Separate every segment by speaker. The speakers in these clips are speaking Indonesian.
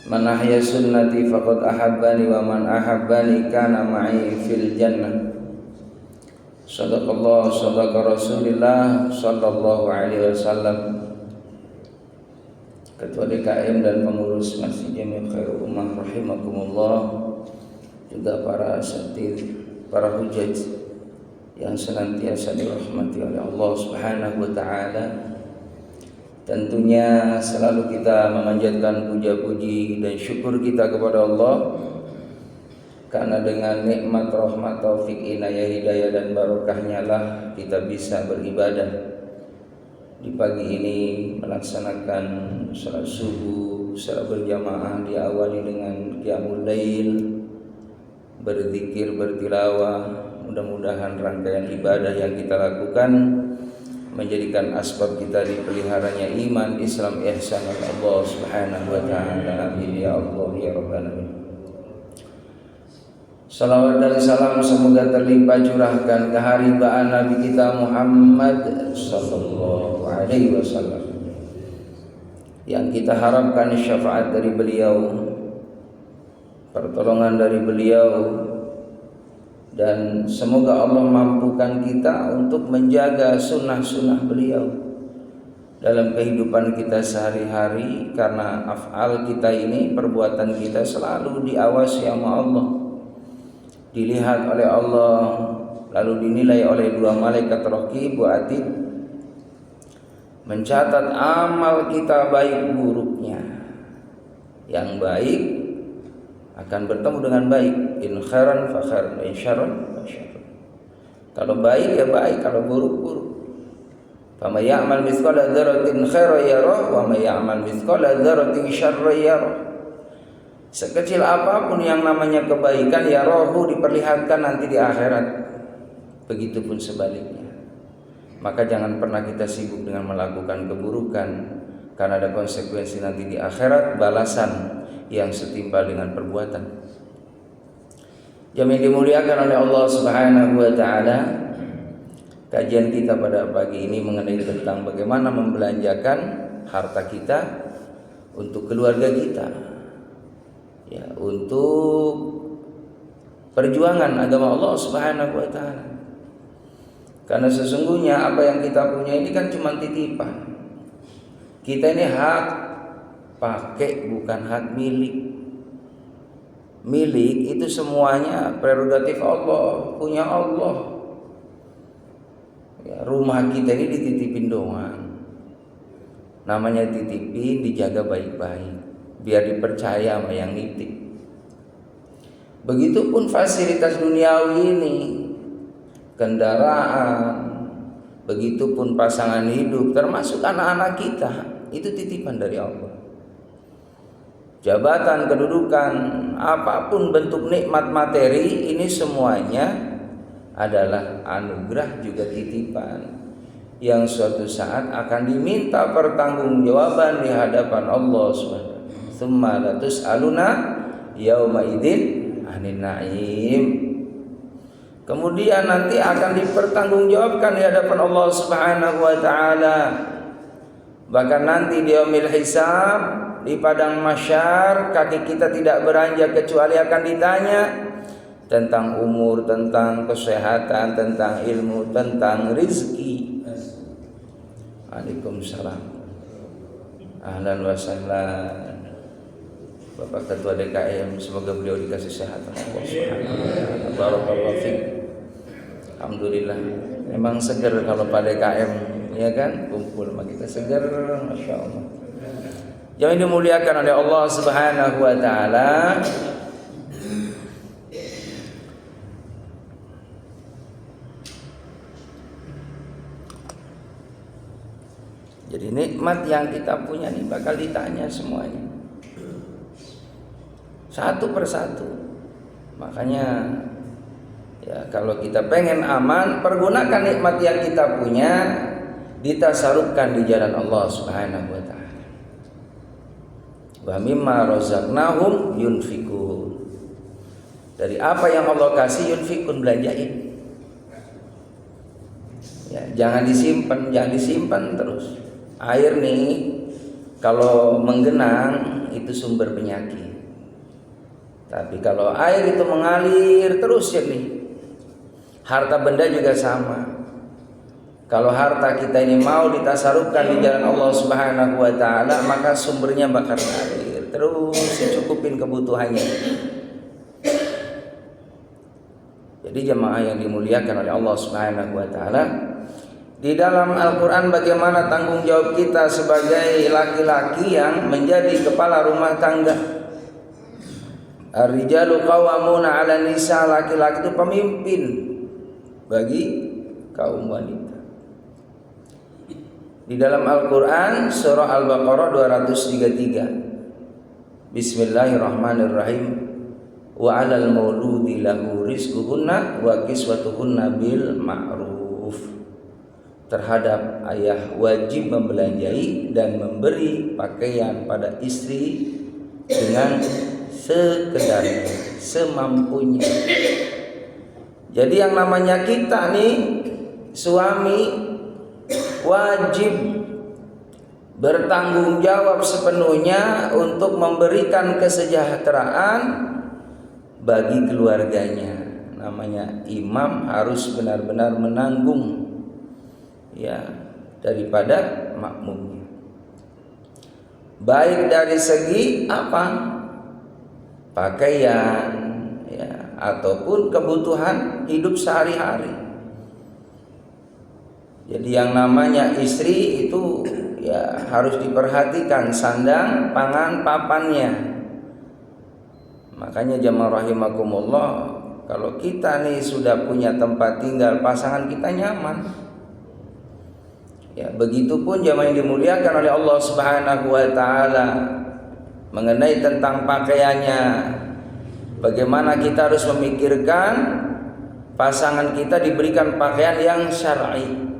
Speaker 1: Man ahya sunnati faqad ahabbani wa man ahabbani kana ma'i fil jannah. Sadaqallah sadaqa Rasulillah sallallahu alaihi wasallam. Ketua DKM dan pengurus Masjid Jami' Khairul Ummah rahimakumullah, juga para asatidz, para hujaj yang senantiasa dirahmati oleh Allah Subhanahu wa taala. Tentunya selalu kita memanjatkan puja-puji dan syukur kita kepada Allah, karena dengan nikmat, rahmat, taufik, inayah, hidayah dan barokahnya lah kita bisa beribadah di pagi ini, melaksanakan salat subuh secara berjamaah, diawali dengan qiyamul lail, berzikir, bertilawah. Mudah-mudahan rangkaian ibadah yang kita lakukan menjadikan asbab kita dipeliharanya iman, Islam, ihsan oleh Allah Subhanahu wa taala. Amin ya Allah ya rabbal alamin. Salawat dan salam semoga terlimpah curahkan ke haribaan Nabi kita Muhammad sallallahu alaihi wasallam, yang kita harapkan syafaat dari beliau, pertolongan dari beliau, dan semoga Allah mampukan kita untuk menjaga sunnah-sunnah beliau dalam kehidupan kita sehari-hari, karena af'al kita ini, perbuatan kita selalu diawasi sama Allah, dilihat oleh Allah, lalu dinilai oleh dua malaikat raqib wa atid, mencatat amal kita baik buruknya. Yang baik akan bertemu dengan baik, in khairan fa khairan, in syarran fa syarran. Kalau baik ya baik, kalau buruk buruk. Fa may ya'mal mithqala dzarratin khairan yarah wa may ya'mal mithqala dzarratin syarran yarah. Sekecil apapun yang namanya kebaikan, ya rohu, diperlihatkan nanti di akhirat. Begitupun sebaliknya. Maka jangan pernah kita sibuk dengan melakukan keburukan, karena ada konsekuensi nanti di akhirat, balasan yang setimpal dengan perbuatan. Yang dimuliakan oleh Allah Subhanahu wa taala, kajian kita pada pagi ini mengenai tentang bagaimana membelanjakan harta kita untuk keluarga kita, ya, untuk perjuangan agama Allah Subhanahu wa taala. Karena sesungguhnya apa yang kita punya ini kan cuma titipan. Kita ini hak pakai, bukan hak milik. Milik itu semuanya prerogatif Allah, punya Allah. Ya, rumah kita ini dititipin doang. Namanya titipin, dijaga baik-baik, biar dipercaya sama yang nitip. Begitupun fasilitas duniawi ini, kendaraan, begitupun pasangan hidup, termasuk anak-anak kita, itu titipan dari Allah. Jabatan, kedudukan, apapun bentuk nikmat materi, ini semuanya adalah anugerah, juga titipan yang suatu saat akan diminta pertanggungjawaban di hadapan Allah Subhanahu. Tsumma latus'aluna yauma idzin 'anin na'im. Kemudian nanti akan dipertanggungjawabkan di hadapan Allah Subhanahu wa taala. Bahkan nanti di yaumil hisab, di padang mahsyar, kaki kita tidak beranjak kecuali akan ditanya tentang umur, tentang kesehatan, tentang ilmu, tentang rizki. Waalaikumsalam. Ahlan wa sahlan. Bapak Ketua DKM, semoga beliau dikasih sehat Allah Subhanahu wa taala. Barakallahu fiik. Alhamdulillah. Memang seger kalau Pak DKM, ya kan? Kumpul sama kita seger, Masya Allah. Yang dimuliakan oleh Allah Subhanahu wa taala, jadi nikmat yang kita punya ini bakal ditanya semuanya, satu persatu. Makanya ya, kalau kita pengen aman, pergunakan nikmat yang kita punya, ditasarufkan di jalan Allah Subhanahu wa taala. Wa mimma razaqnahum yunfikun. Dari apa yang Allah kasih, yunfikun, belanjain. Ya, jangan disimpan terus. Air nih kalau menggenang itu sumber penyakit. Tapi kalau air itu mengalir terus jernih. Harta benda juga sama. Kalau harta kita ini mau ditasarufkan di jalan Allah Subhanahu wa taala, maka sumbernya bakal mengalir terus dicukupin kebutuhannya. Jadi jemaah yang dimuliakan oleh Allah Subhanahu wa taala, di dalam Al-Qur'an bagaimana tanggung jawab kita sebagai laki-laki yang menjadi kepala rumah tangga. Ar-rijalu qawwamuna 'alan nisa, laki-laki itu pemimpin bagi kaum wanita. Di dalam Al-Qur'an surah Al-Baqarah 233. Bismillahirrahmanirrahim. Wa 'alal mauludi lahu rizquhunna wa kiswatuhunna bil ma'ruf. Terhadap ayah wajib membelanjai dan memberi pakaian pada istri dengan sekedarnya, semampunya. Jadi yang namanya kita nih suami wajib bertanggung jawab sepenuhnya untuk memberikan kesejahteraan bagi keluarganya. Namanya imam harus benar-benar menanggung ya daripada makmumnya. Baik dari segi apa? Pakaian ya, ataupun kebutuhan hidup sehari-hari. Jadi yang namanya istri itu ya harus diperhatikan sandang, pangan, papannya. Makanya jamaah rahimakumullah, kalau kita nih sudah punya tempat tinggal, pasangan kita nyaman. Ya, begitupun jamaah yang dimuliakan oleh Allah Subhanahu wa taala mengenai tentang pakaiannya. Bagaimana kita harus memikirkan pasangan kita diberikan pakaian yang syar'i,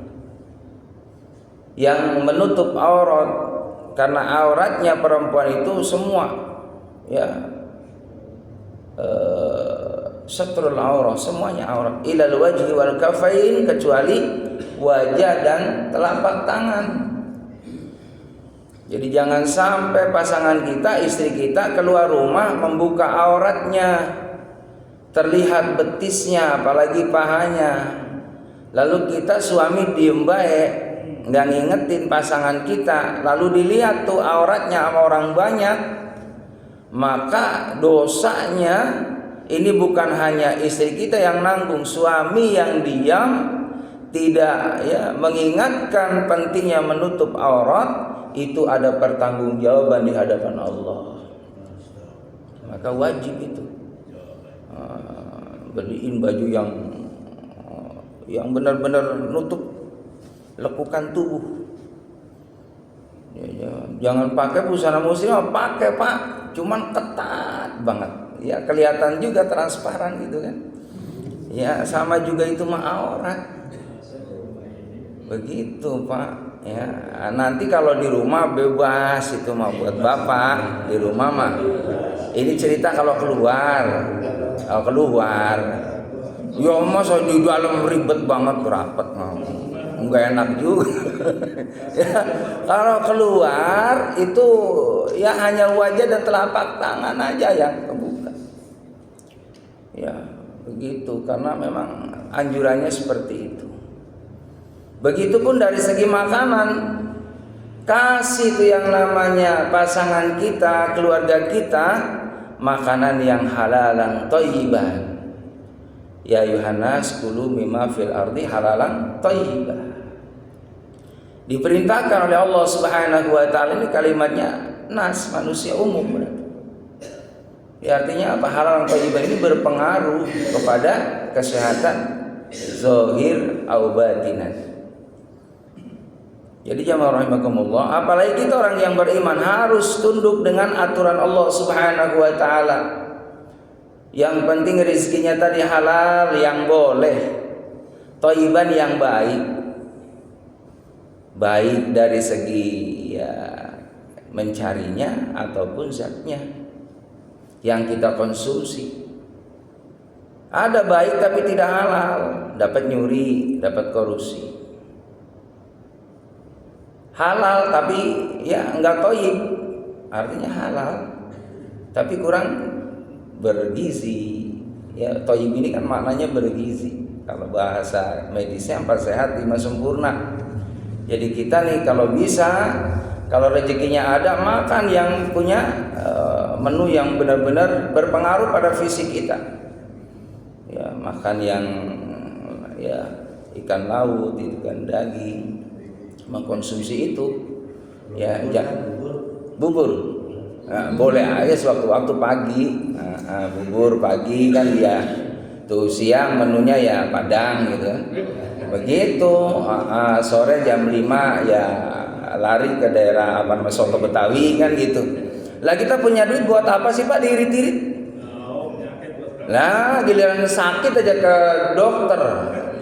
Speaker 1: yang menutup aurat, karena auratnya perempuan itu semua ya satrul aurat, semuanya aurat, ilal wajhi wal kafain, kecuali wajah dan telapak tangan. Jadi jangan sampai pasangan kita, istri kita keluar rumah membuka auratnya, terlihat betisnya apalagi pahanya. Lalu kita suami diem baik, nggak ngingetin pasangan kita, lalu dilihat tuh auratnya sama orang banyak, maka dosanya ini bukan hanya istri kita yang nanggung, suami yang diam tidak ya mengingatkan pentingnya menutup aurat, itu ada pertanggungjawaban di hadapan Allah. Maka wajib itu beliin baju yang benar-benar nutup lekukan tubuh. Ya, jangan pakai busana muslim, pakai Pak, cuman ketat banget. Ya kelihatan juga transparan gitu kan. Ya sama juga itu mah aurat. Begitu Pak. Ya, nanti kalau di rumah bebas, itu mah buat bapak. Di rumah mah ini cerita kalau keluar. Ya masa di dalam ribet banget, rapet, nggak enak juga. Ya, kalau keluar itu ya hanya wajah dan telapak tangan aja yang kebuka. Ya begitu, karena memang anjurannya seperti itu. Begitupun dari segi makanan, kasih itu yang namanya pasangan kita, keluarga kita, makanan yang halalan thayyiban. Ya Yuhannas kulu mimma fil ardi halalan thayyiban. Diperintahkan oleh Allah Subhanahu wa taala, ini kalimatnya nas, manusia umum berarti. Ya, artinya apa? Halalan thayyiban ini berpengaruh kepada kesehatan zahir au batinan. Jadi jamaah rahimakumullah, apalagi kita orang yang beriman harus tunduk dengan aturan Allah Subhanahu wa taala. Yang penting rezekinya tadi halal yang boleh, thayyiban yang baik. Baik dari segi ya mencarinya ataupun zatnya yang kita konsumsi. Ada baik tapi tidak halal, dapat nyuri, dapat korupsi. halal tapi ya enggak thayyib, artinya halal tapi kurang bergizi. Ya, thayyib ini kan maknanya bergizi. Kalau bahasa medisnya 4 sehat 5 sempurna. Jadi kita nih kalau bisa, kalau rezekinya ada, makan yang punya menu yang benar-benar berpengaruh pada fisik kita. Ya, makan yang ya ikan laut, ikan daging, mengkonsumsi itu. Ya, jangan bubur. Nah, boleh aja sewaktu-waktu pagi. Bubur pagi kan ya. Tuh siang menunya ya padang gitu kan. Begitu sore jam 5 ya lari ke daerah apa namanya soto Betawi kan gitu. Lah kita punya duit buat apa sih Pak diirit-irit? Lah giliran sakit aja ke dokter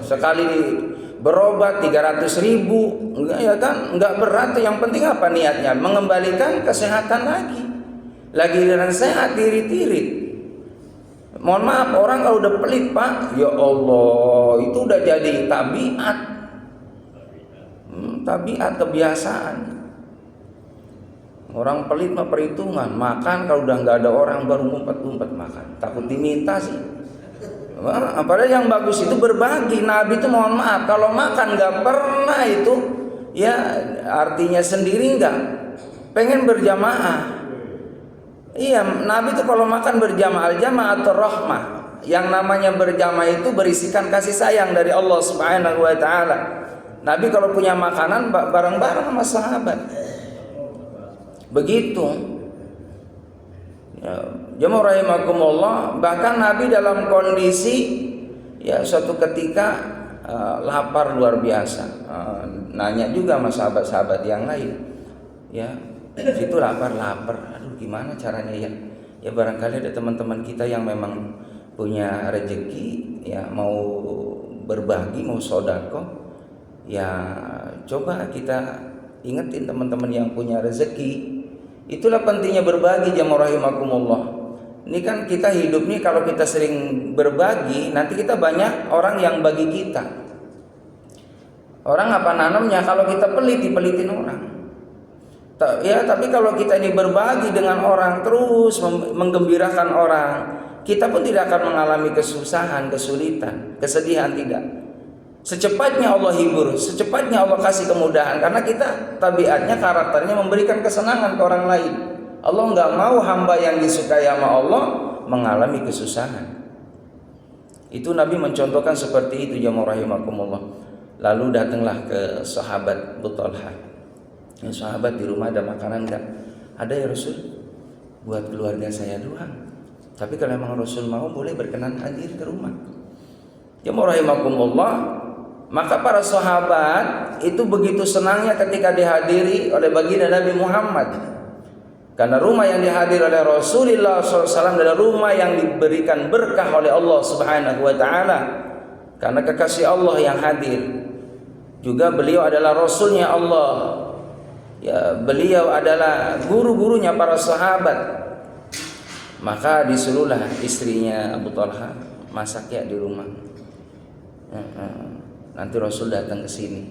Speaker 1: sekali berobat 300.000, enggak ya kan? Enggak berat. Yang penting apa niatnya? Mengembalikan kesehatan lagi. Lagi giliran sehat diirit-irit. Mohon maaf, orang kalau udah pelit Pak, ya Allah, itu udah jadi tabiat. Tabiat, kebiasaan. Orang pelit mah perhitungan, makan kalau udah nggak ada orang baru ngumpet-ngumpet makan. Takut diminta sih. Padahal yang bagus itu berbagi. Nabi itu mohon maaf, kalau makan nggak pernah itu, ya artinya sendiri nggak, pengen berjamaah. Iya, Nabi itu kalau makan berjamaah, jamaatul rahmah. Yang namanya berjamaah itu berisikan kasih sayang dari Allah Subhanahu wa taala. Nabi kalau punya makanan bareng-bareng sama sahabat. Begitu. Ya, jemaah rahimakumullah, bahkan Nabi dalam kondisi ya suatu ketika lapar luar biasa. Nanya juga sama sahabat-sahabat yang lain. Ya, situ lapar. Gimana caranya ya? Ya barangkali ada teman-teman kita yang memang punya rezeki, ya mau berbagi, mau sedekah, ya coba kita ingetin teman-teman yang punya rezeki. Itulah pentingnya berbagi, jamaah rahimakumullah. Ini kan kita hidup nih, kalau kita sering berbagi, nanti kita banyak orang yang bagi kita. Orang apa nanamnya? Kalau kita pelit, dipelitin orang. Ya, tapi kalau kita ini berbagi dengan orang, terus menggembirakan orang, kita pun tidak akan mengalami kesusahan, kesulitan, kesedihan, tidak. Secepatnya Allah hibur, secepatnya Allah kasih kemudahan, karena kita tabiatnya, karakternya memberikan kesenangan ke orang lain. Allah nggak mau hamba yang disukai sama Allah mengalami kesusahan. Itu Nabi mencontohkan seperti itu, jamaah rahimakumullah. Lalu datanglah ke sahabat Abu Talha. Ya, sahabat, di rumah ada makanan enggak? Ada ya Rasul, buat keluarga saya doang. Tapi kalau memang Rasul mau, boleh berkenan hadir ke rumah. Jemaah rahimakumullah, maka para sahabat itu begitu senangnya ketika dihadiri oleh baginda Nabi Muhammad. Karena rumah yang dihadiri oleh Rasulullah SAW adalah rumah yang diberikan berkah oleh Allah Subhanahu wa taala. Karena kekasih Allah yang hadir. Juga beliau adalah Rasulnya Allah. Ya, beliau adalah guru-gurunya para sahabat. Maka disuruhlah istrinya Abu Talha masak ya di rumah. Nanti Rasul datang ke sini.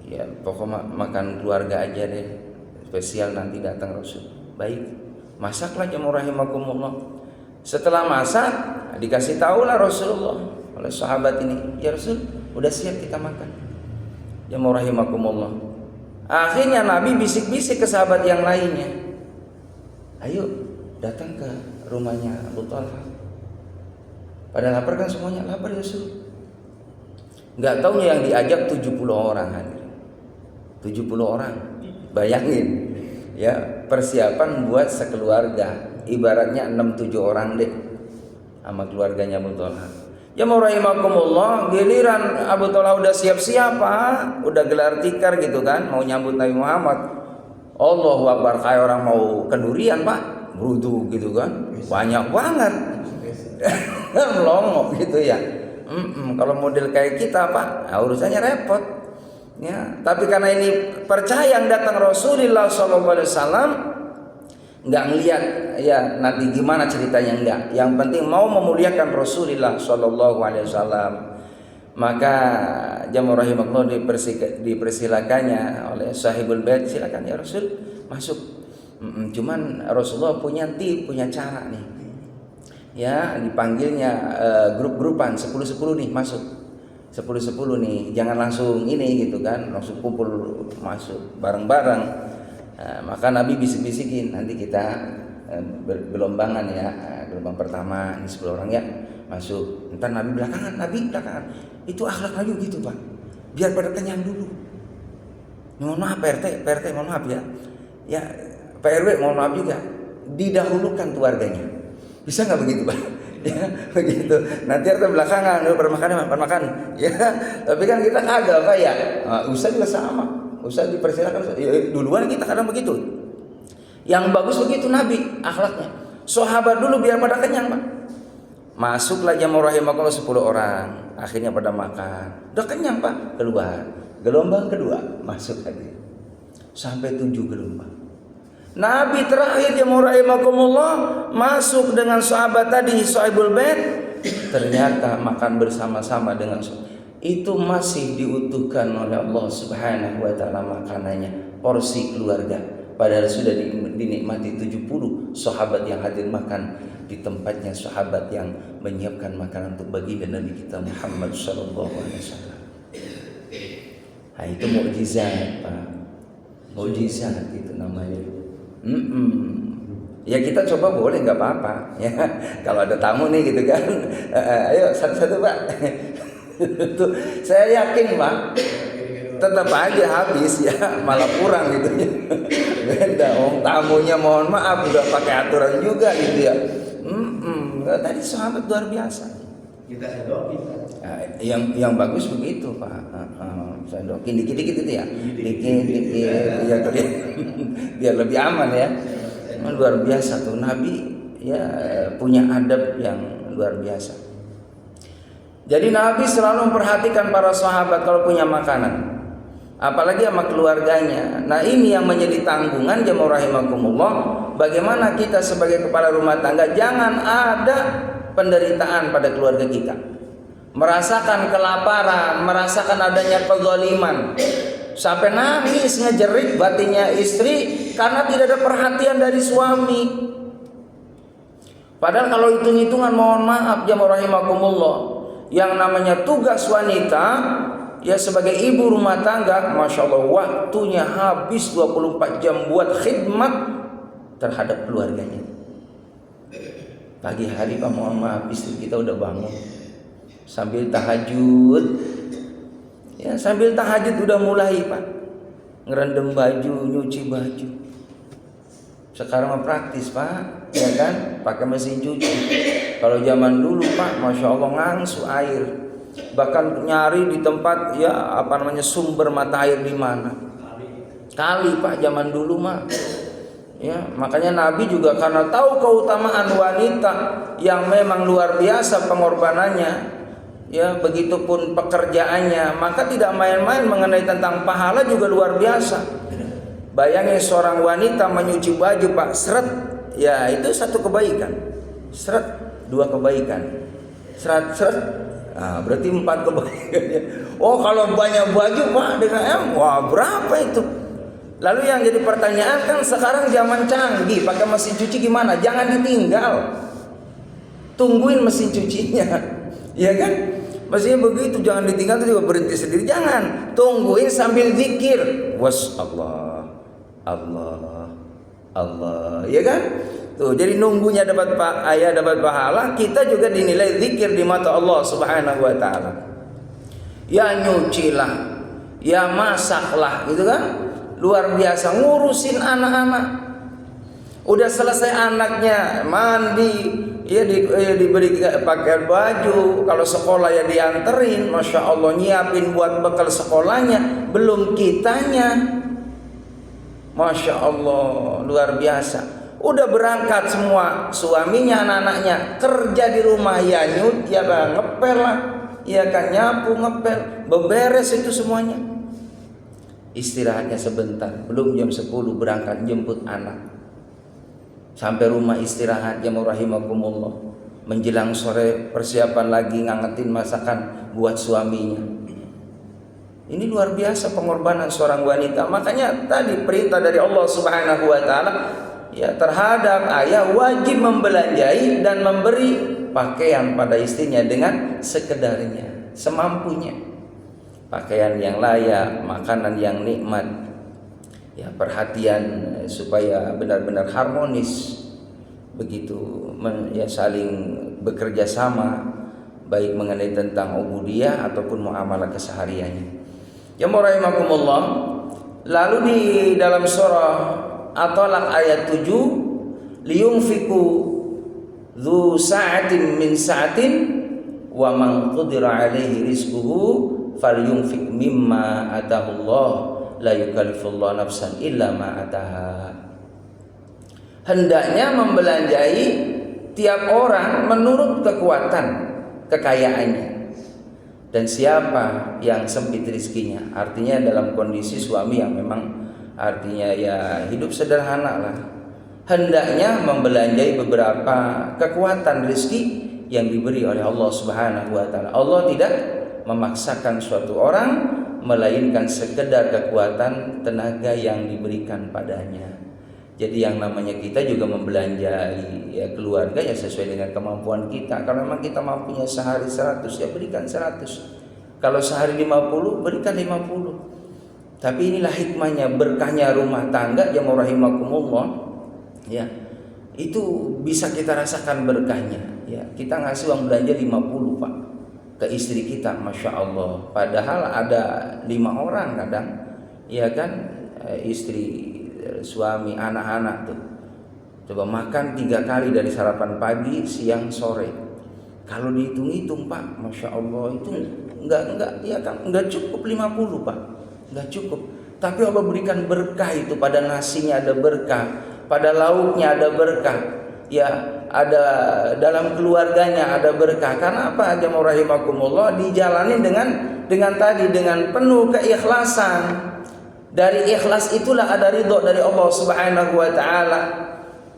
Speaker 1: Ya, pokoknya makan keluarga aja deh. Spesial nanti datang Rasul. Baik, masaklah jemaah rahimakumullah. Setelah masak, dikasih tahulah Rasulullah oleh sahabat ini, ya Rasul, udah siap kita makan. Jemaah rahimakumullah. Akhirnya Nabi bisik-bisik ke sahabat yang lainnya, ayo datang ke rumahnya Abu Talha. Pada lapar kan semuanya, lapar ya Rasul. Gak taunya yang diajak 70 orang hadir. 70 orang. Bayangin ya, persiapan buat sekeluarga. Ibaratnya 6-7 orang deh sama keluarganya Abu Talha. Ya rahimakumullah, giliran Abu Talha udah siap-siap Pak, udah gelar tikar gitu kan, mau nyambut Nabi Muhammad. Allahu Akbar, kayak orang mau kendurian Pak, berudu gitu kan, banyak banget. Melongo gitu ya. Kalau model kayak kita Pak, urusannya repot. Ya, tapi karena ini percaya yang datang Rasulullah SAW, nggak ngelihat ya nanti gimana ceritanya, enggak. Yang penting mau memuliakan Rasulullah SAW. Maka jamaah rahimakumullah dipersilakannya oleh sahibul bait, silakan ya Rasul masuk. Cuman Rasulullah punya cara nih. Ya, dipanggilnya grup-grupan 10-10 nih masuk. 10-10 nih, jangan langsung ini gitu kan, langsung kumpul masuk bareng-bareng. Maka Nabi bisik-bisikin, nanti kita bergelombangan ya. Gelombang pertama ini 10 orang ya masuk. Ntar Nabi belakangan. Itu akhlak Nabi gitu Pak. Biar pada kenyang dulu. Mohon maaf PRT mohon maaf ya. Ya Pak RW mohon maaf juga. Didahulukan keluarganya. Bisa nggak begitu Pak? Ya begitu. Nanti RT belakangan makan. Ya tapi kan kita kagak Pak ya. Ustaz juga sama. Ustaz dipersilakan. Ya, duluan kita kadang begitu. Yang bagus begitu Nabi akhlaknya. Sahabat dulu biar pada kenyang Pak. Masuklah jamaah rahimakumullah 10 orang. Akhirnya pada makan. Udah kenyang Pak, keluar. Gelombang kedua masuk lagi. Sampai 7 gelombang. Nabi terakhir jamaah rahimakumullah masuk dengan sahabat tadi sahibul bait. Ternyata makan bersama-sama dengan itu masih diutuhkan oleh Allah Subhanahu wa taala makanannya, porsi keluarga. Padahal sudah dinikmati 70 sahabat yang hadir makan di tempatnya sahabat yang menyiapkan makanan untuk baginda Nabi kita Muhammad sallallahu alaihi wasallam. Nah, itu mukjizat, Pak. Mukjizat itu namanya. Ya kita coba boleh nggak apa-apa ya. Kalau ada tamu nih gitu kan. Ayo satu-satu Pak. Tuh, saya yakin Pak tetap aja habis ya, malah kurang gitu ya. Beda, tamunya mohon maaf udah pakai aturan juga gitu ya. Tadi sahabat luar biasa.
Speaker 2: Kita sedokin.
Speaker 1: Nah, yang bagus begitu Pak. Sedokin dikit-dikit itu ya. Dikit ya biar lebih aman ya. Luar biasa tuh Nabi ya, punya adab yang luar biasa. Jadi Nabi selalu memperhatikan para sahabat kalau punya makanan, apalagi sama keluarganya. Nah ini yang menjadi tanggungan jamaah rahimakumullah. Bagaimana kita sebagai kepala rumah tangga jangan ada penderitaan pada keluarga kita, merasakan kelaparan, merasakan adanya kezaliman, sampai nangis ngejerit batinnya istri karena tidak ada perhatian dari suami. Padahal kalau hitung-hitungan mohon maaf jamaah rahimakumullah, yang namanya tugas wanita ya sebagai ibu rumah tangga, Masya Allah waktunya habis 24 jam buat khidmat terhadap keluarganya. Pagi hari Pak mohon maaf istri kita udah bangun sambil tahajud ya, sambil tahajud udah mulai Pak ngerendam baju, nyuci baju. Sekarang mah praktis Pak ya kan, pakai mesin cuci. Kalau zaman dulu Pak Masya Allah ngangsu air, bahkan nyari di tempat ya sumber mata air di mana, kali Pak zaman dulu mah ya. Makanya Nabi juga karena tahu keutamaan wanita yang memang luar biasa pengorbanannya ya, begitupun pekerjaannya, maka tidak main-main mengenai tentang pahala juga luar biasa. Bayangin seorang wanita menyuci baju Pak, seret ya itu satu kebaikan, seret 2 kebaikan, seret berarti 4 kebaikan. Oh kalau banyak baju Pak dengan wah berapa itu? Lalu yang jadi pertanyaan kan sekarang zaman canggih pakai mesin cuci gimana? Jangan ditinggal, tungguin mesin cucinya, ya kan? Mestinya begitu, jangan ditinggal itu juga berhenti sendiri, jangan, tungguin sambil zikir, was Allah, ya kan? Tuh, jadi nunggunya dapat dapat pahala, kita juga dinilai zikir di mata Allah Subhanahu wa taala. Ya nyucilah, ya masaklah gitu kan? Luar biasa ngurusin anak-anak. Udah selesai anaknya mandi, ya diberi pakaian baju, kalau sekolah ya dianterin, Masya Allah nyiapin buat bekal sekolahnya, belum kitanya. Masya Allah luar biasa. Udah berangkat semua suaminya, anak-anaknya kerja di rumah ya nyut ya ngepel lah, ya kan nyapu ngepel, beberes itu semuanya. Istirahatnya sebentar, belum jam 10 berangkat jemput anak. Sampai rumah istirahat jamaah rahimakumullah. menjelang sore persiapan lagi ngangetin masakan buat suaminya. Ini luar biasa pengorbanan seorang wanita. Makanya tadi perintah dari Allah Subhanahu wa taala ya terhadap ayah wajib membelanjai dan memberi pakaian pada istrinya dengan sekedarnya, semampunya. Pakaian yang layak, makanan yang nikmat, ya perhatian supaya benar-benar harmonis, begitu ya saling bekerja sama baik mengenai tentang ubudiyah ataupun muamalah kesehariannya. Ya rahimakumullah. Lalu di dalam surah At-Talaq ayat 7, liyunfiku dzu sa'atin min sa'atin wa man qudira alaihi rizquhu falyunfik mimma atahullah la yukallifullahu nafsan illa ma ataha. Hendaknya membelanjai tiap orang menurut kekuatan kekayaannya. Dan siapa yang sempit rizkinya, artinya dalam kondisi suami yang memang artinya ya hidup sederhana lah, hendaknya membelanjai beberapa kekuatan rizki yang diberi oleh Allah Subhanahu wa taala. Allah tidak memaksakan suatu orang melainkan sekedar kekuatan tenaga yang diberikan padanya. Jadi yang namanya kita juga membelanjai ya keluarga ya sesuai dengan kemampuan kita. Kalau memang kita mampunya sehari 100 ya berikan 100. Kalau sehari 50 berikan 50. Tapi inilah hikmahnya, berkahnya rumah tangga yang rahimakumullah ya. Itu bisa kita rasakan berkahnya ya. Kita ngasih uang belanja 50 Pak ke istri kita, Masya Allah. Padahal ada 5 orang kadang ya kan, istri, suami, anak-anak tuh coba makan 3 kali dari sarapan pagi, siang, sore. Kalau dihitung-hitung Pak, Masya Allah itu enggak cukup 50 Pak, enggak cukup. Tapi Allah berikan berkah itu, pada nasinya ada berkah, pada lauknya ada berkah, ya ada dalam keluarganya ada berkah. Karena apa? Jamaah rahimakumullah, dijalani dengan penuh keikhlasan. Dari ikhlas itulah ada ridho dari Allah Subhanahu wa taala.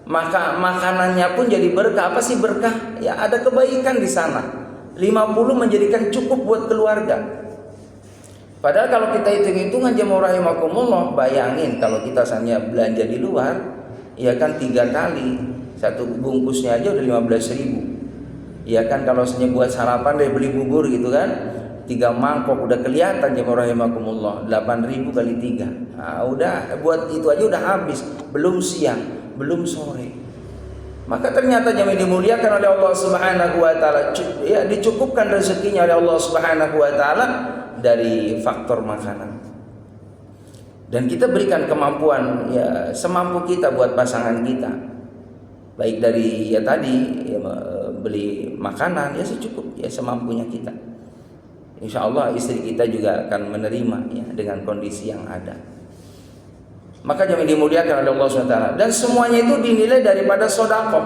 Speaker 1: Maka makanannya pun jadi berkah. Apa sih berkah? Ya ada kebaikan di sana. 50 menjadikan cukup buat keluarga. Padahal kalau kita hitung-hitungan jemaah rahimakumullah, bayangin kalau kita hanya belanja di luar, ya kan 3 kali, satu bungkusnya aja udah 15.000. Ya kan kalau hanya buat sarapan deh beli bubur gitu kan, 3 mangkok udah kelihatan jemaah rahimakumullah, 8.000 kali 3. Nah, udah buat itu aja udah habis, belum siang, belum sore. Maka ternyata jemaah dimuliakan oleh Allah Subhanahu wa taala, ya dicukupkan rezekinya oleh Allah Subhanahu wa taala dari faktor makanan. Dan kita berikan kemampuan ya semampu kita buat pasangan kita. Baik dari ya tadi ya, beli makanan ya secukup ya semampunya kita. Insya Allah istri kita juga akan menerima ya dengan kondisi yang ada. Maka jangan dimuliakan oleh Allah SWT. Dan semuanya itu dinilai daripada sedekah.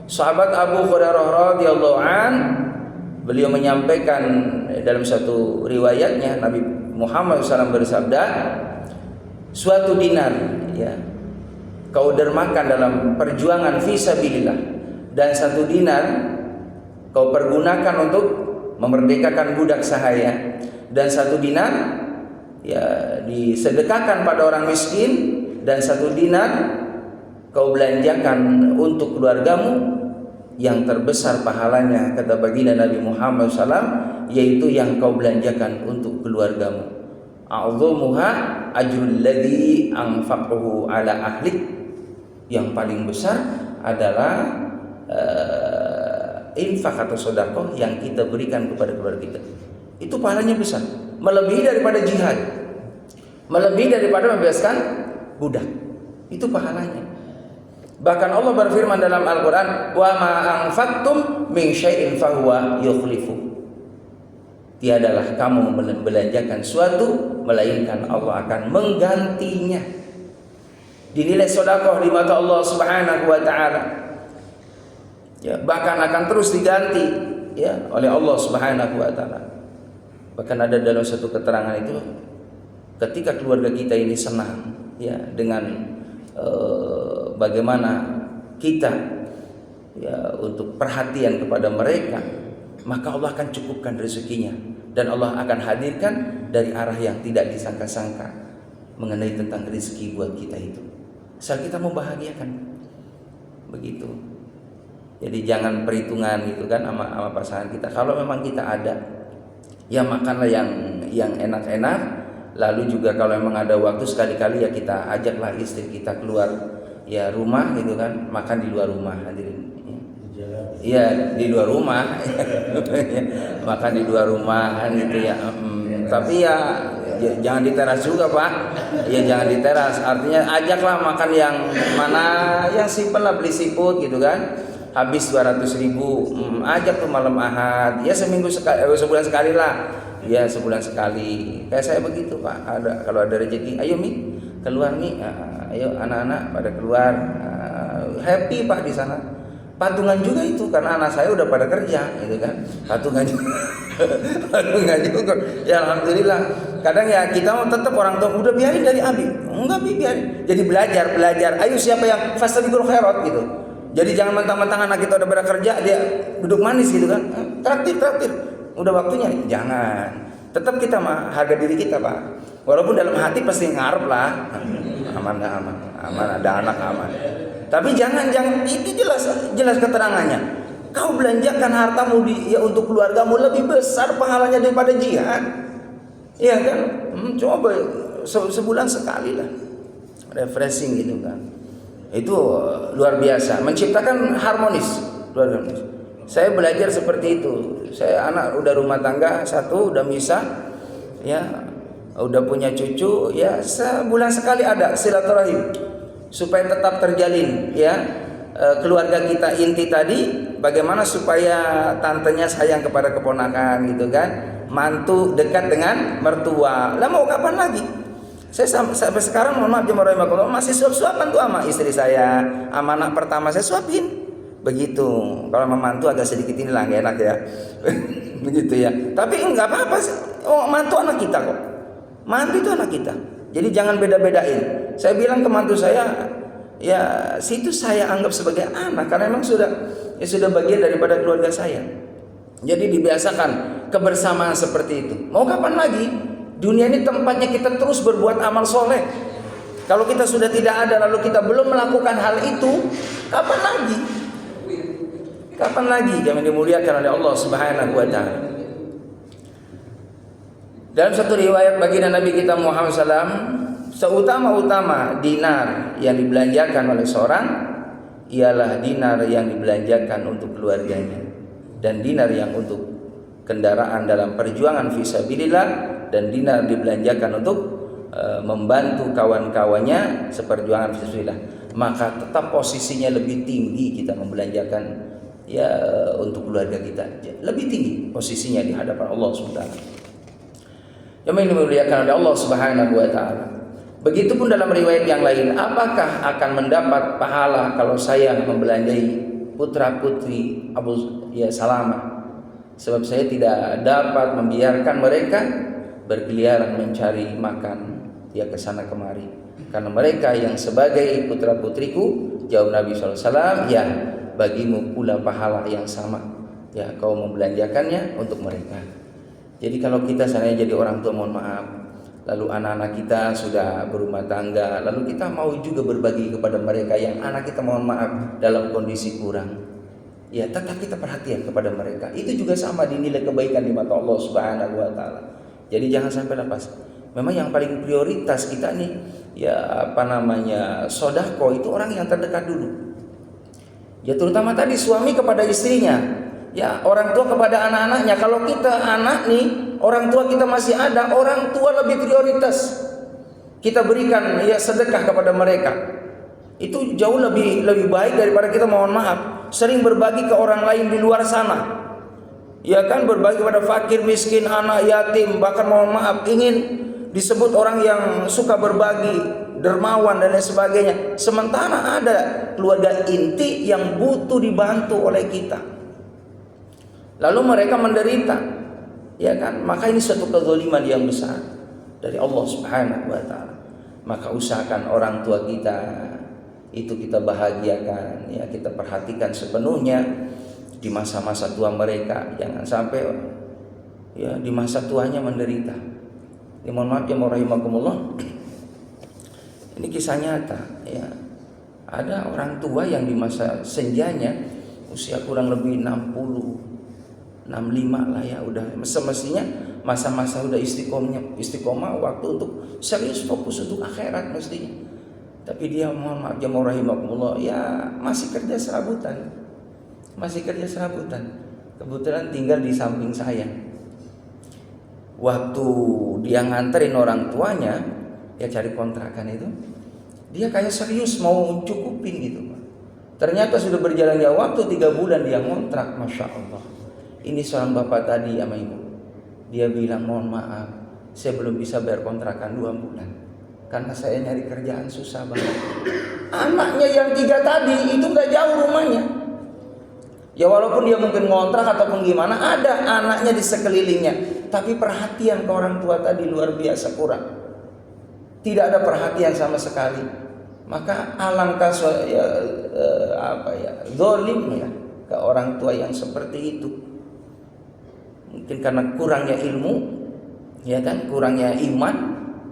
Speaker 1: Sahabat Abu Hurairah radhiyallahu an, beliau menyampaikan dalam satu riwayatnya, Nabi Muhammad SAW bersabda, suatu dinar ya kau dermakan dalam perjuangan fisabilillah, dan 1 dinar kau pergunakan untuk memerdekakan budak sahaya, dan 1 dinar ya disedekahkan pada orang miskin, dan 1 dinar kau belanjakan untuk keluargamu, yang terbesar pahalanya kata baginda Nabi Muhammad SAW yaitu yang kau belanjakan untuk keluargamu. A'dhamuha ajrul ladzi anfaqahu ala ahlik, yang paling besar adalah infak atau sedekah yang kita berikan kepada keluarga kita. Itu pahalanya besar, melebihi daripada jihad, melebihi daripada membebaskan budak. Itu pahalanya. Bahkan Allah berfirman dalam Al-Quran, wa ma anfaqtum min syai'in fahuwa yukhlifu. Tiadalah kamu membelanjakan suatu melainkan Allah akan menggantinya. Dinilai sedekah di mata Allah Subhanahu wa taala. Ya, bahkan akan terus diganti ya oleh Allah Subhanahu wa taala. Bahkan ada dalam satu keterangan itu, ketika keluarga kita ini senang ya dengan bagaimana kita ya untuk perhatian kepada mereka, maka Allah akan cukupkan rezekinya dan Allah akan hadirkan dari arah yang tidak disangka-sangka mengenai tentang rezeki buat kita itu. Asal kita membahagiakan, begitu. Jadi jangan perhitungan gitu kan sama pasangan kita. Kalau memang kita ada, ya makanlah yang enak-enak. Lalu juga kalau memang ada waktu sekali-kali ya kita ajaklah istri kita keluar ya rumah gitu kan, makan di luar rumah, hadirin. Iya di luar rumah, makan di luar rumah gitu ya. Tapi ya jangan di teras juga Pak. Ya jangan di teras. Artinya ajaklah makan yang mana yang simpel lah, beli seafood gitu kan. Habis 200.000, ajak tuh malam Ahad. Ya seminggu sekali, sebulan sekali lah. Ya sebulan sekali. Kayak saya begitu Pak. Kalau ada rezeki, ayo Mi keluar Mi. Ayo anak-anak pada keluar. Happy Pak di sana. Patungan juga itu karena anak saya udah pada kerja gitu kan. Patungan juga. Ya alhamdulillah. Kadang ya kita mau tetap orang tua udah biarin dari Abi. Enggak biarin. Jadi belajar. Ayo siapa yang fastabiqul khairat gitu. Jadi jangan mentang-mentang anak kita udah pada kerja dia duduk manis gitu kan. Traktir. Udah waktunya nih. Jangan. Tetap kita harga diri kita Pak. Walaupun dalam hati pasti ngarep lah. Aman ada anak aman. Tapi jangan itu jelas keterangannya. Kau belanjakan hartamu untuk keluargamu lebih besar pahalanya daripada jihad. Iya kan? Coba sebulan sekali lah. Refreshing gitu kan. Itu luar biasa, menciptakan harmonis. Saya belajar seperti itu. Saya anak udah rumah tangga satu, udah misah, ya, udah punya cucu, ya sebulan sekali ada silaturahim supaya tetap terjalin, ya. Keluarga kita inti tadi, bagaimana supaya tantenya sayang kepada keponakan gitu kan, mantu dekat dengan mertua. Lah mau kapan lagi? Saya sampai sekarang mohon maaf jemaah masih suap-suapan tuh sama istri saya, sama anak pertama saya suapin. Begitu. Kalau membantu agak sedikit inilah nggak enak ya. Begitu ya. Tapi enggak apa-apa sih. Oh, mantu anak kita kok. Mantu itu anak kita. Jadi jangan beda-bedain. Saya bilang ke mantu saya, ya situ saya anggap sebagai anak karena memang sudah bagian daripada keluarga saya. Jadi dibiasakan kebersamaan seperti itu. Mau kapan lagi? Dunia ini tempatnya kita terus berbuat amal soleh. Kalau kita sudah tidak ada lalu kita belum melakukan hal itu, kapan lagi? Kapan lagi kami dimuliakan oleh Allah Subhanahu wa taala? Dalam satu riwayat baginda Nabi kita Muhammad SAW, seutama-utama dinar yang dibelanjakan oleh seorang ialah dinar yang dibelanjakan untuk keluarganya dan dinar yang untuk kendaraan dalam perjuangan fisabilillah dan dinar dibelanjakan untuk membantu kawan-kawannya seperjuangan fisabilillah. Maka tetap posisinya lebih tinggi kita membelanjakan ya untuk keluarga kita, lebih tinggi posisinya di hadapan Allah SWT. Yang dimuliakan oleh Allah Subhanahu wa taala. Begitupun dalam riwayat yang lain, apakah akan mendapat pahala kalau saya membelanjai putra-putri Abu Salamah? Sebab saya tidak dapat membiarkan mereka berkeliaran mencari makan ya ke sana kemari. Karena mereka yang sebagai putra-putriku, jawab Nabi SAW, ya bagimu pula pahala yang sama. Ya kau membelanjakannya untuk mereka. Jadi kalau kita seandainya jadi orang tua, mohon maaf, lalu anak-anak kita sudah berumah tangga, lalu kita mau juga berbagi kepada mereka yang anak kita mohon maaf dalam kondisi kurang, ya tetap kita perhatian kepada mereka. Itu juga sama dinilai kebaikan di mata Allah Subhanahu wa taala. Jadi jangan sampai lepas. Memang yang paling prioritas kita nih, ya sodako itu orang yang terdekat dulu. Ya terutama tadi suami kepada istrinya, ya orang tua kepada anak-anaknya. Kalau kita anak nih, orang tua kita masih ada, orang tua lebih prioritas. Kita berikan ya sedekah kepada mereka. Itu jauh lebih baik daripada kita mohon maaf sering berbagi ke orang lain di luar sana. Ya kan, berbagi kepada fakir, miskin, anak yatim, bahkan mohon maaf ingin disebut orang yang suka berbagi, dermawan dan lain sebagainya. Sementara ada keluarga inti yang butuh dibantu oleh kita, lalu mereka menderita, ya kan? Maka ini suatu kezaliman yang besar dari Allah Subhanahu wa taala. Maka usahakan orang tua kita itu kita bahagiakan, ya kita perhatikan sepenuhnya di masa-masa tua mereka. Jangan sampai ya di masa tuanya menderita. Ya, mohon maaf ya rahimakumullah. Ini kisah nyata ya. Ada orang tua yang di masa senjanya usia kurang lebih 60, 65 lah ya, udah semestinya masa-masa udah istiqomah waktu untuk serius fokus untuk akhirat mestinya. Tapi dia mohon maaf ya rahimakumullah ya masih kerja serabutan. Kebetulan tinggal di samping saya. Waktu dia nganterin orang tuanya ya cari kontrakan itu, dia kayak serius mau cukupin gitu. Ternyata sudah berjalannya waktu 3 bulan dia ngontrak. Masya Allah. Ini seorang bapak tadi sama ibu, dia bilang mohon maaf saya belum bisa bayar kontrakan 2 bulan karena saya nyari kerjaan susah banget. Anaknya yang 3 tadi itu gak jauh rumahnya. Ya walaupun dia mungkin ngontrak ataupun gimana, ada anaknya di sekelilingnya, tapi perhatian ke orang tua tadi luar biasa kurang. Tidak ada perhatian sama sekali. Maka alangkah zalim ya ke orang tua yang seperti itu. Mungkin karena kurangnya ilmu, ya kan, kurangnya iman,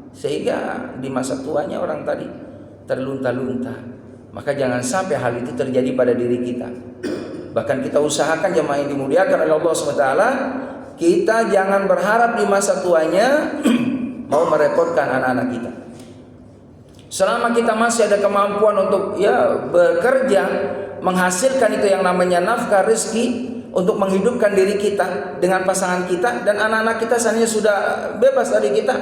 Speaker 1: sehingga di masa tuanya orang tadi terlunta-lunta. Maka jangan sampai hal itu terjadi pada diri kita. Bahkan kita usahakan jemaah yang dimuliakan oleh Allah SWT, kita jangan berharap di masa tuanya mau merepotkan anak-anak kita. Selama kita masih ada kemampuan untuk ya bekerja, menghasilkan itu yang namanya nafkah, rezeki untuk menghidupkan diri kita dengan pasangan kita dan anak-anak kita seandainya sudah bebas dari kita,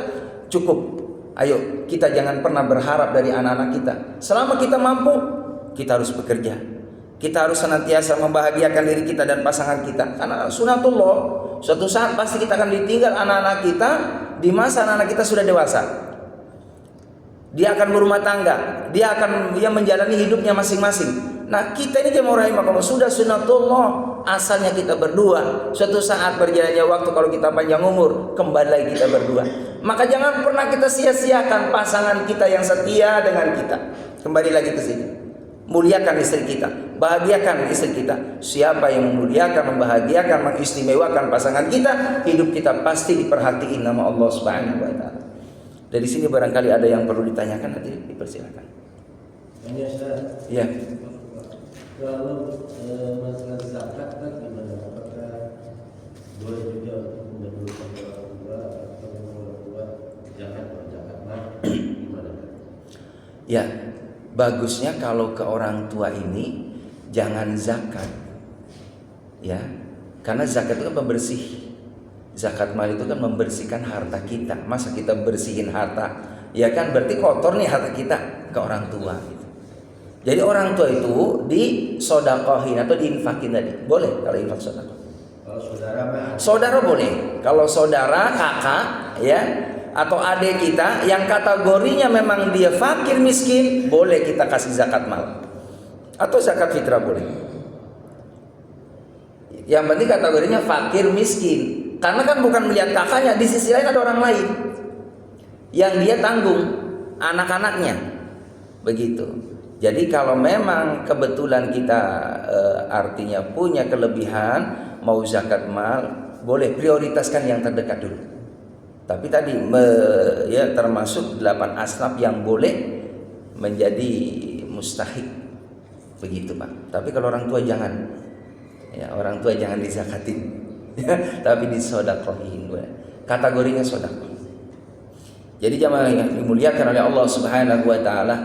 Speaker 1: cukup. Ayo kita jangan pernah berharap dari anak-anak kita. Selama kita mampu, kita harus bekerja. Kita harus senantiasa membahagiakan diri kita dan pasangan kita. Karena sunatullah, suatu saat pasti kita akan ditinggal anak-anak kita di masa anak-anak kita sudah dewasa. Dia akan berumah tangga, dia menjalani hidupnya masing-masing. Nah, kita ini jemaah rahimahullah sudah sunatullah, asalnya kita berdua. Suatu saat berjalannya waktu kalau kita panjang umur, kembali lagi kita berdua. Maka jangan pernah kita sia-siakan pasangan kita yang setia dengan kita. Kembali lagi ke sini. Muliakan istri kita, bahagiakan istri kita. Siapa yang memuliakan, membahagiakan, mengistimewakan pasangan kita, hidup kita pasti diperhatiin nama Allah Subhanahu wa taala. Dari sini barangkali ada yang perlu ditanyakan, nanti dipersilakan. Ya.
Speaker 2: Kalau masalah zakat kan gimana? Apakah boleh juga mendahulukan orang tua atau orang tua zakat gimana?
Speaker 1: Ya, bagusnya kalau ke orang tua ini jangan zakat, ya, karena zakat itu kan pembersih. Zakat mal itu kan membersihkan harta kita. Masa kita bersihin harta, ya kan berarti kotor nih harta kita ke orang tua gitu. Jadi orang tua itu disodakohin atau diinfakin tadi. Boleh kalau infak sodakoh.
Speaker 2: Kalau
Speaker 1: saudara boleh. Kalau saudara, kakak, ya, atau adik kita yang kategorinya memang dia fakir miskin, boleh kita kasih zakat mal atau zakat fitrah boleh. Yang penting kategorinya fakir miskin. Karena kan bukan melihat kakaknya, di sisi lain ada orang lain yang dia tanggung anak-anaknya, begitu. Jadi kalau memang kebetulan kita artinya punya kelebihan mau zakat mal, boleh prioritaskan yang terdekat dulu. Tapi tadi termasuk 8 asnaf yang boleh menjadi mustahik, begitu Pak. Tapi kalau orang tua jangan, ya orang tua jangan dizakatin. Tapi disodakohin, kategorinya sodakoh. Jadi jamaah yang dimuliakan oleh Allah Subhanahu wa taala,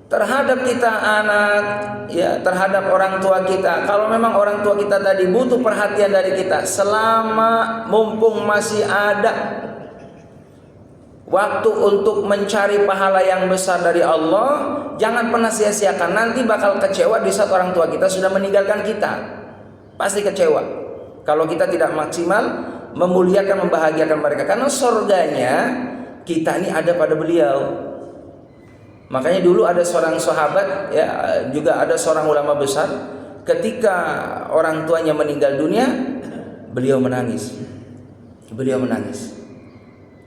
Speaker 1: terhadap kita anak, ya terhadap orang tua kita, kalau memang orang tua kita tadi butuh perhatian dari kita, selama mumpung masih ada waktu untuk mencari pahala yang besar dari Allah, jangan pernah sia-siakan. Nanti bakal kecewa di saat orang tua kita sudah meninggalkan kita. Pasti kecewa kalau kita tidak maksimal memuliakan, membahagiakan mereka. Karena surganya kita ini ada pada beliau. Makanya dulu ada seorang sahabat, ya juga ada seorang ulama besar, ketika orang tuanya meninggal dunia, beliau menangis.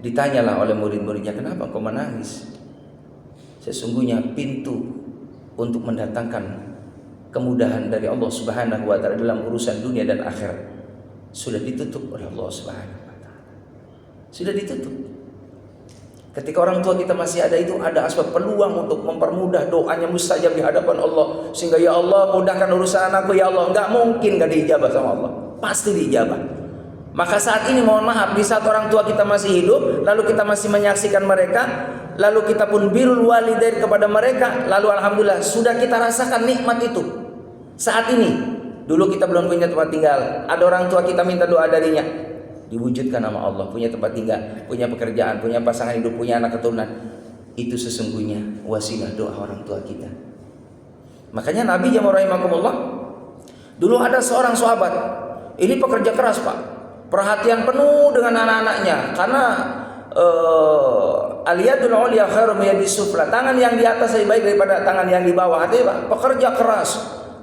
Speaker 1: Ditanyalah oleh murid-muridnya, kenapa kau menangis? Sesungguhnya pintu untuk mendatangkan kemudahan dari Allah Subhanahu wa taala dalam urusan dunia dan akhirat sudah ditutup oleh Allah Subhanahu wa taala. Sudah ditutup. Ketika orang tua kita masih ada itu ada asbab peluang untuk mempermudah doanya mustajab di hadapan Allah. Sehingga ya Allah mudahkan urusan anakku ya Allah. Enggak mungkin enggak diijabah sama Allah. Pasti diijabah. Maka saat ini mohon maaf, di saat orang tua kita masih hidup, lalu kita masih menyaksikan mereka, lalu kita pun birrul walidain kepada mereka, lalu alhamdulillah sudah kita rasakan nikmat itu. Saat ini, dulu kita belum punya tempat tinggal, ada orang tua kita minta doa darinya, diwujudkan nama Allah, punya tempat tinggal, punya pekerjaan, punya pasangan hidup, punya anak keturunan. Itu sesungguhnya wasilah doa orang tua kita. Makanya Nabi rahimakumullah, dulu ada seorang sahabat, ini pekerja keras Pak, perhatian penuh dengan anak-anaknya, karena aliyadul ulya khairum yadis sufla, tangan yang di atas lebih baik daripada tangan yang di bawah. Artinya Pak, pekerja keras,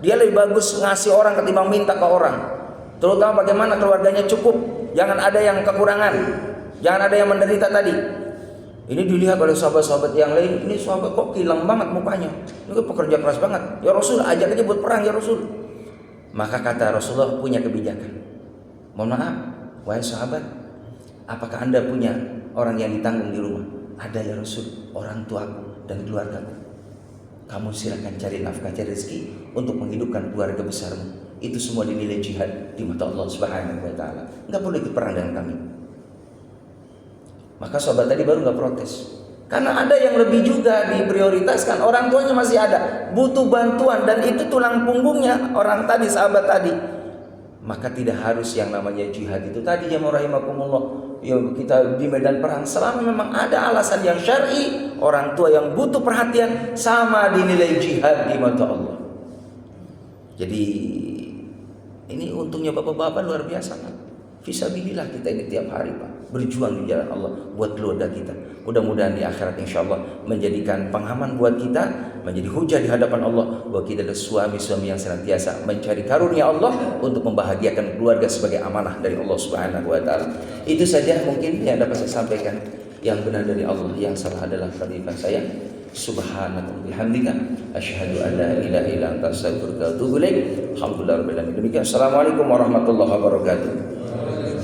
Speaker 1: dia lebih bagus ngasih orang ketimbang minta ke orang. Terutama bagaimana keluarganya cukup, jangan ada yang kekurangan, jangan ada yang menderita tadi. Ini dilihat oleh sahabat-sahabat yang lain, ini sahabat kok kilang banget mukanya, ini pekerja keras banget. Ya Rasul, ajak aja buat perang ya Rasul. Maka kata Rasulullah punya kebijakan, mohon maaf wahai sahabat, apakah anda punya orang yang ditanggung di rumah? Ada ya Rasul, orang tuaku dan keluargaku. Kamu silakan cari nafkah, cari rezeki untuk menghidupkan keluarga besarmu. Itu semua dinilai jihad di mata Allah Subhanahu wa taala. Enggak boleh ikut perang dengan kami. Maka sahabat tadi baru enggak protes. Karena ada yang lebih juga diprioritaskan, orang tuanya masih ada, butuh bantuan dan itu tulang punggungnya orang tadi, sahabat tadi. Maka tidak harus yang namanya jihad itu tadi ya rahimakumullah, ya kita di medan perang selama memang ada alasan yang syar'i, orang tua yang butuh perhatian sama dinilai jihad di mata Allah. Jadi ini untungnya bapak-bapak luar biasa Pak. Fisabilillah kita ini tiap hari Pak, berjuang di jalan Allah buat keluarga kita. Mudah-mudahan di akhirat insyaallah menjadikan penghaman buat kita, menjadi hujah di hadapan Allah bahwa kita adalah suami-suami yang senantiasa mencari karunia Allah untuk membahagiakan keluarga sebagai amanah dari Allah Subhanahu wa taala. Itu saja mungkin yang dapat saya sampaikan. Yang benar dari Allah, yang salah adalah kearifan saya. Subhanaka bihamdika asyhadu an la ilaha illa anta astaghfiruka wa atubu ilaik. Alhamdulillahirabbil alamin. Demikian, assalamualaikum warahmatullahi wabarakatuh.